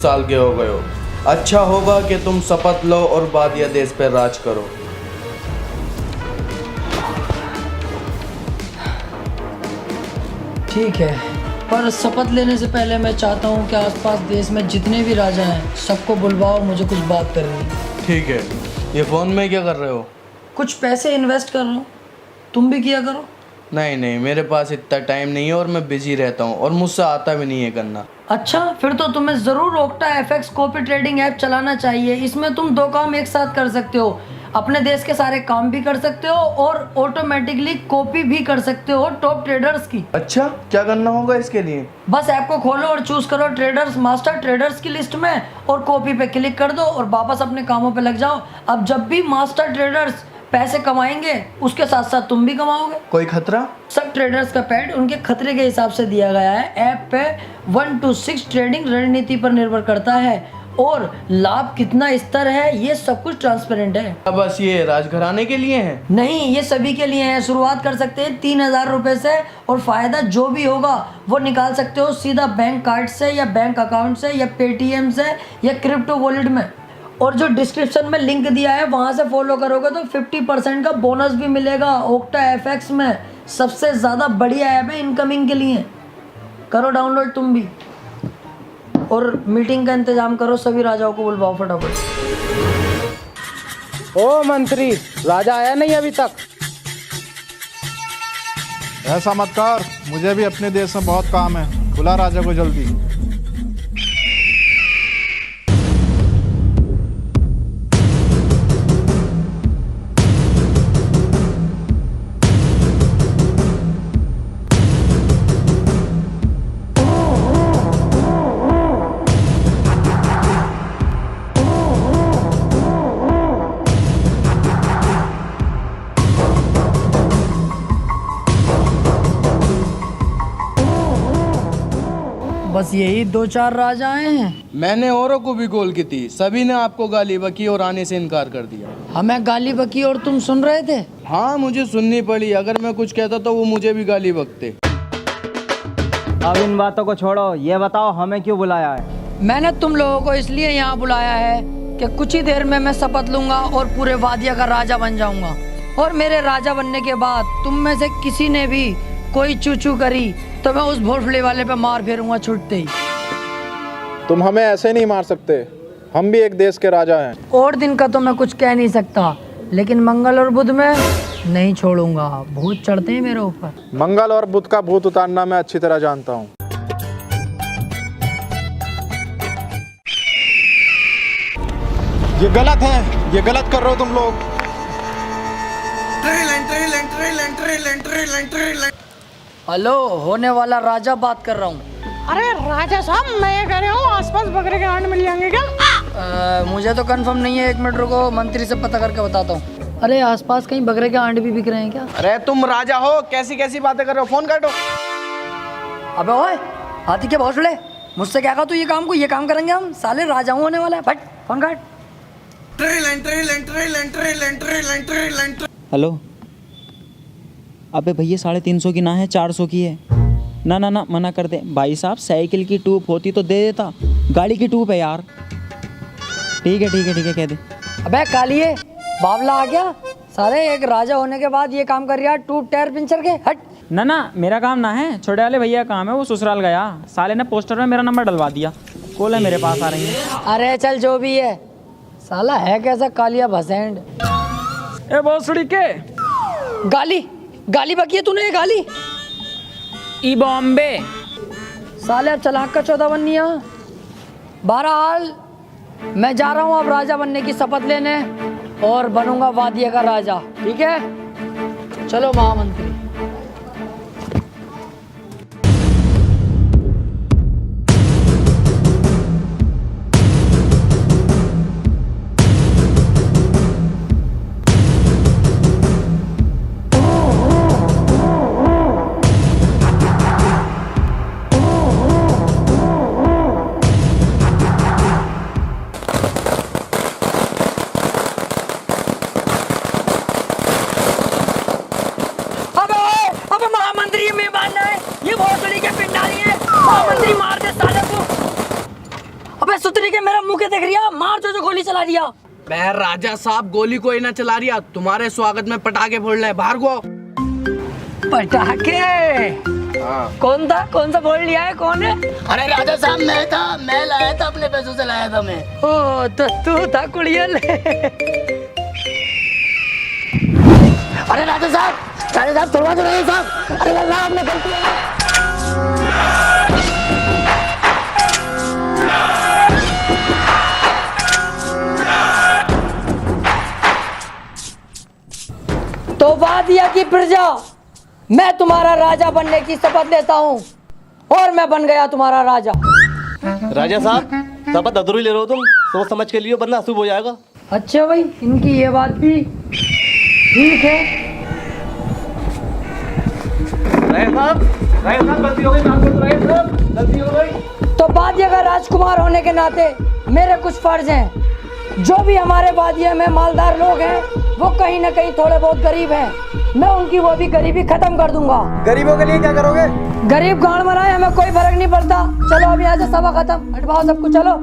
साल के हो गए हो। अच्छा होगा कि तुम शपथ लो और वादिया देश पर राज करो। ठीक है, पर शपथ लेने से पहले मैं चाहता हूँ कि आसपास देश में जितने भी राजा हैं सबको बुलवाओ, मुझे कुछ बात करनी है। ठीक है। ये फ़ोन में क्या कर रहे हो? कुछ पैसे इन्वेस्ट कर रहा हूँ, तुम भी किया करो। नहीं नहीं, मेरे पास इतना टाइम नहीं है और मैं बिजी रहता हूँ और मुझसे आता भी नहीं है करना। अच्छा, फिर तो तुम्हें ज़रूर octa FX copy trading app चलाना चाहिए। इसमें तुम 2 काम एक साथ कर सकते हो, अपने देश के सारे काम भी कर सकते हो और ऑटोमेटिकली कॉपी भी कर सकते हो टॉप ट्रेडर्स की। अच्छा, क्या करना होगा इसके लिए? बस ऐप को खोलो और चूज करो ट्रेडर्स मास्टर ट्रेडर्स की लिस्ट में और कॉपी पे क्लिक कर दो और वापस अपने कामों पे लग जाओ। अब जब भी मास्टर ट्रेडर्स पैसे कमाएंगे उसके साथ साथ तुम भी कमाओगे। कोई खतरा? सब ट्रेडर्स का पैड उनके खतरे के हिसाब से दिया गया है। ऐप पे 1 to 6 ट्रेडिंग रणनीति पर निर्भर करता है और लाभ कितना स्तर है ये सब कुछ ट्रांसपेरेंट है। अब बस ये राजघराने के लिए है? नहीं, ये सभी के लिए है। शुरुआत कर सकते हैं 3000 रुपए से और फायदा जो भी होगा वो निकाल सकते हो सीधा बैंक कार्ड से या बैंक अकाउंट से या पेटीएम से या क्रिप्टो वॉलेट में। और जो डिस्क्रिप्शन में लिंक दिया है वहां से फॉलो करोगे तो 50% का बोनस भी मिलेगा। ओक्टा एफएक्स में सबसे ज्यादा बढ़िया ऐप है इनकमिंग के लिए। करो डाउनलोड तुम भी और मीटिंग का इंतजाम करो, सभी राजाओं को बुलवाओ फटाफट। ओ मंत्री, राजा आया नहीं अभी तक? ऐसा मत कर, मुझे भी अपने देश में बहुत काम है, बुला राजा को जल्दी। बस यही 2-4 राजा आए हैं। मैंने औरों को भी कॉल की थी, सभी ने आपको गाली बकी और आने से इनकार कर दिया। हमें गाली बकी और तुम सुन रहे थे? हाँ, मुझे सुननी पड़ी। अगर मैं कुछ कहता तो वो मुझे भी गाली बकते। अब इन बातों को छोड़ो, ये बताओ हमें क्यों बुलाया है? मैंने तुम लोगों को इसलिए यहाँ बुलाया है कि कुछ ही देर में मैं शपथ लूंगा और पूरे वादिया का राजा बन जाऊंगा। और मेरे राजा बनने के बाद तुम में से किसी ने भी कोई चूचू करी तो मैं उस भोसले वाले पे मार फेरूंगा छुटते ही। तुम हमें ऐसे नहीं मार सकते, हम भी एक देश के राजा हैं। और दिन का तो मैं कुछ कह नहीं सकता, लेकिन मंगल और बुध में नहीं छोड़ूंगा। भूत चढ़ते हैं मेरे ऊपर। मंगल और बुध का भूत उतारना मैं अच्छी तरह जानता हूँ। ये गलत है, ये गलत कर रहे हो तुम लोग। हेलो, होने वाला राजा बात कर रहा हूँ। अरे राजा साहब, मैं ये कह रहा हूँ आसपास बकरे के अंड मिल जाएंगे क्या? मुझे तो कंफर्म नहीं है, 1 मिनट रुको, मंत्री से पता करके बताता हूँ। अरे आसपास कहीं बकरे के अंडे भी बिक रहे हैं क्या? अरे तुम राजा हो, कैसी कैसी बातें कर रहे हो? फोन काटो। अबे ओए, हाथी के भौसले, मुझसे क्या कहा तू? ये काम करेंगे हम, साले राजाओं होने वाला है। फट फोन काट। हेलो, अबे भैया 350 की ना है, 400 की है। ना ना ना, मना कर दे भाई साहब, साइकिल की ट्यूब होती तो दे देता, गाड़ी की ट्यूब है यार। ठीक है कह दे। अबे कालिए, बावला आ गया साले, एक राजा होने के बाद ये काम कर रहा है ट्यूब टायर पंचर के। हट। ना ना, मेरा काम ना है, छोटे वाले भैया का काम है। वो ससुराल गया, साले ने पोस्टर में मेरा नंबर डलवा दिया। कॉल है मेरे पास आ रही है। अरे चल जो भी है, साला है कैसा कालिया भसेंड। ए भोसड़ी के गाली बकी है तूने, ये गाली। ई बॉम्बे साले अब चलाक का 14 बननी है। बहरहाल मैं जा रहा हूँ अब राजा बनने की शपथ लेने और बनूंगा वादिया का राजा। ठीक है, चलो महामंत्री। क्या देख रही है? मार जो गोली चला दिया। मैं राजा साहब गोली कोई ना चला रिया, तुम्हारे स्वागत में पटाखे फोड़ रहे, बाहर को। पटाखे? कौन था? कौन सा बोल लिया है? कौन है? अरे राजा साहब मैं लाया था, अपने पैसों से लाया था मैं। ओ तो तू था कुड़ियल। अरे राजा साहब थोड़ा राजा साहब, अरे राजा आपने गलती है। तो वादिया की प्रजा, मैं तुम्हारा राजा बनने की शपथ लेता हूँ और मैं बन गया तुम्हारा राजा। राजा साहब शपथ अधूरी ले रहे हो तुम, सोच समझ के लियो वरना अशुभ हो जाएगा। अच्छा भाई, इनकी ये बात भी ठीक है। तो वादिया का राजकुमार होने के नाते मेरे कुछ फर्ज हैं। जो भी हमारे वादिया में मालदार लोग हैं वो कहीं ना कहीं थोड़े बहुत गरीब हैं, मैं उनकी वो भी गरीबी खत्म कर दूंगा। गरीबों के लिए क्या करोगे? गरीब गांड मराए, हमें कोई फर्क नहीं पड़ता। चलो अभी यहाँ से सभा खत्म, हटवाओ सबको, चलो।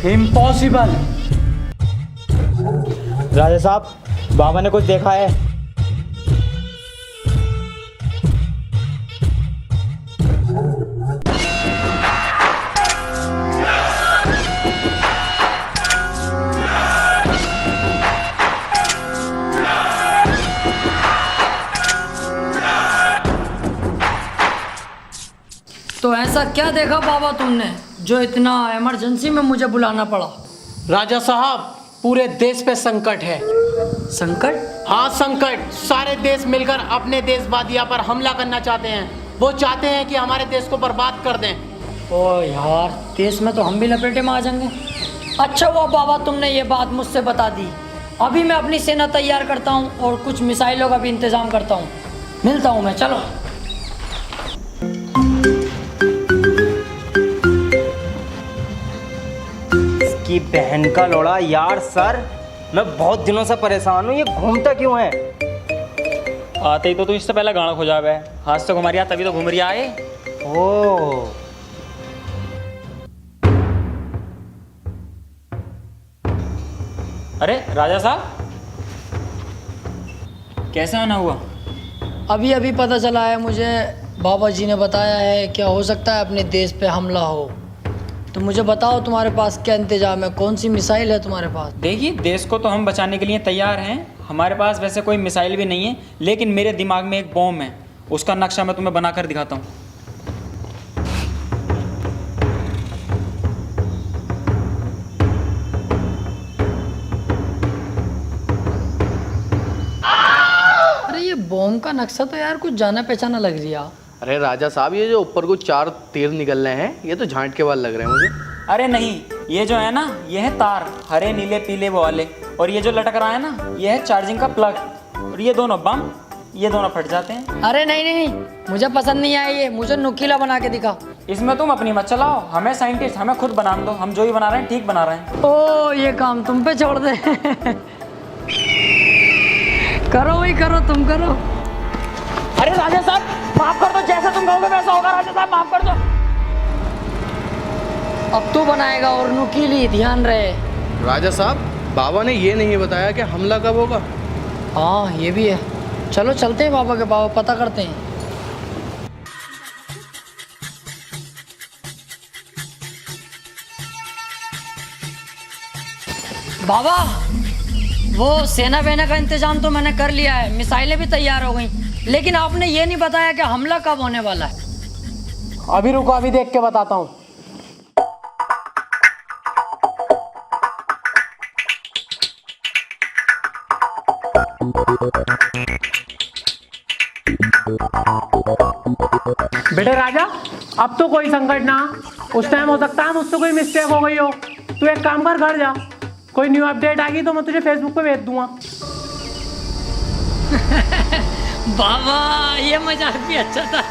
इम्पॉसिबल। राजा साहब बाबा ने कुछ देखा है? तो ऐसा क्या देखा बाबा तुमने जो इतना इमरजेंसी में मुझे बुलाना पड़ा? राजा साहब पूरे देश पे संकट है। संकट? हाँ संकट। सारे देश मिलकर अपने देश वादिया पर हमला करना चाहते हैं। वो चाहते हैं कि हमारे देश को बर्बाद कर दें। ओ यार, देश में तो हम भी लपेटे में आ जाएंगे। अच्छा हुआ बाबा तुमने ये बात मुझसे बता दी। अभी मैं अपनी सेना तैयार करता हूँ और कुछ मिसाइलों का भी इंतजाम करता हूँ। मिलता हूँ मैं, चलो। की बहन का लोड़ा यार। सर मैं बहुत दिनों से परेशान हूँ, ये घूमता क्यों है? आते ही तो तू इससे पहले गाना खो जावे। हाथ से घुमा रिया तभी तो घूम रिया है। ओ अरे राजा साहब कैसे आना हुआ? अभी अभी पता चला है मुझे, बाबा जी ने बताया है क्या हो सकता है अपने देश पे हमला हो। तो मुझे बताओ तुम्हारे पास क्या इंतजाम है, कौन सी मिसाइल है तुम्हारे पास? देखिए देश को तो हम बचाने के लिए तैयार हैं। हमारे पास वैसे कोई मिसाइल भी नहीं है, लेकिन मेरे दिमाग में एक बॉम्ब है, उसका नक्शा मैं तुम्हें बनाकर दिखाता हूँ। अरे ये बॉम्ब का नक्शा तो यार कुछ जाना पहचाना लग रही है। अरे राजा साहब ये जो ऊपर को 4 तीर निकल रहे हैं ये तो झांट के वाल लग रहे हैं मुझे। अरे नहीं, ये जो है ना ये है तार, हरे नीले पीले वो वाले। और ये जो लटक रहा है ना ये है चार्जिंग का प्लग। और ये दोनों बम, ये दोनों फट जाते हैं। अरे नहीं नहीं, मुझे पसंद नहीं आया ये, मुझे नुकीला बना के दिखा। इसमें तुम अपनी मत चलाओ, हमें साइंटिस्ट, हमें खुद बनाने दो। हम जो ही बना रहे हैं ठीक बना रहे हैं। ओ ये काम तुम पे छोड़ दे। करो वही करो, तुम करो। अरे राजा साहब माफ कर दो, जैसा तुम कहोगे वैसा होगा। राजा साहब माफ कर दो। अब तू बनाएगा और नुकीली, ध्यान रहे। राजा साहब बाबा ने ये नहीं बताया कि हमला कब होगा। हाँ ये भी है, चलो चलते हैं बाबा के पास, पता करते हैं। बाबा वो सेना वेना का इंतजाम तो मैंने कर लिया है, मिसाइलें भी तैयार हो गई, लेकिन आपने ये नहीं बताया कि हमला कब होने वाला है। अभी रुको, अभी देख के बताता हूँ। बेटे राजा, अब तो कोई संकट ना। उस टाइम हो सकता है मुझसे कोई मिस्टेक हो गई हो। तू एक काम कर, घर जा, कोई न्यू अपडेट आ गई तो मैं तुझे फेसबुक पे भेज दूंगा। बाबा ये मजाक भी अच्छा था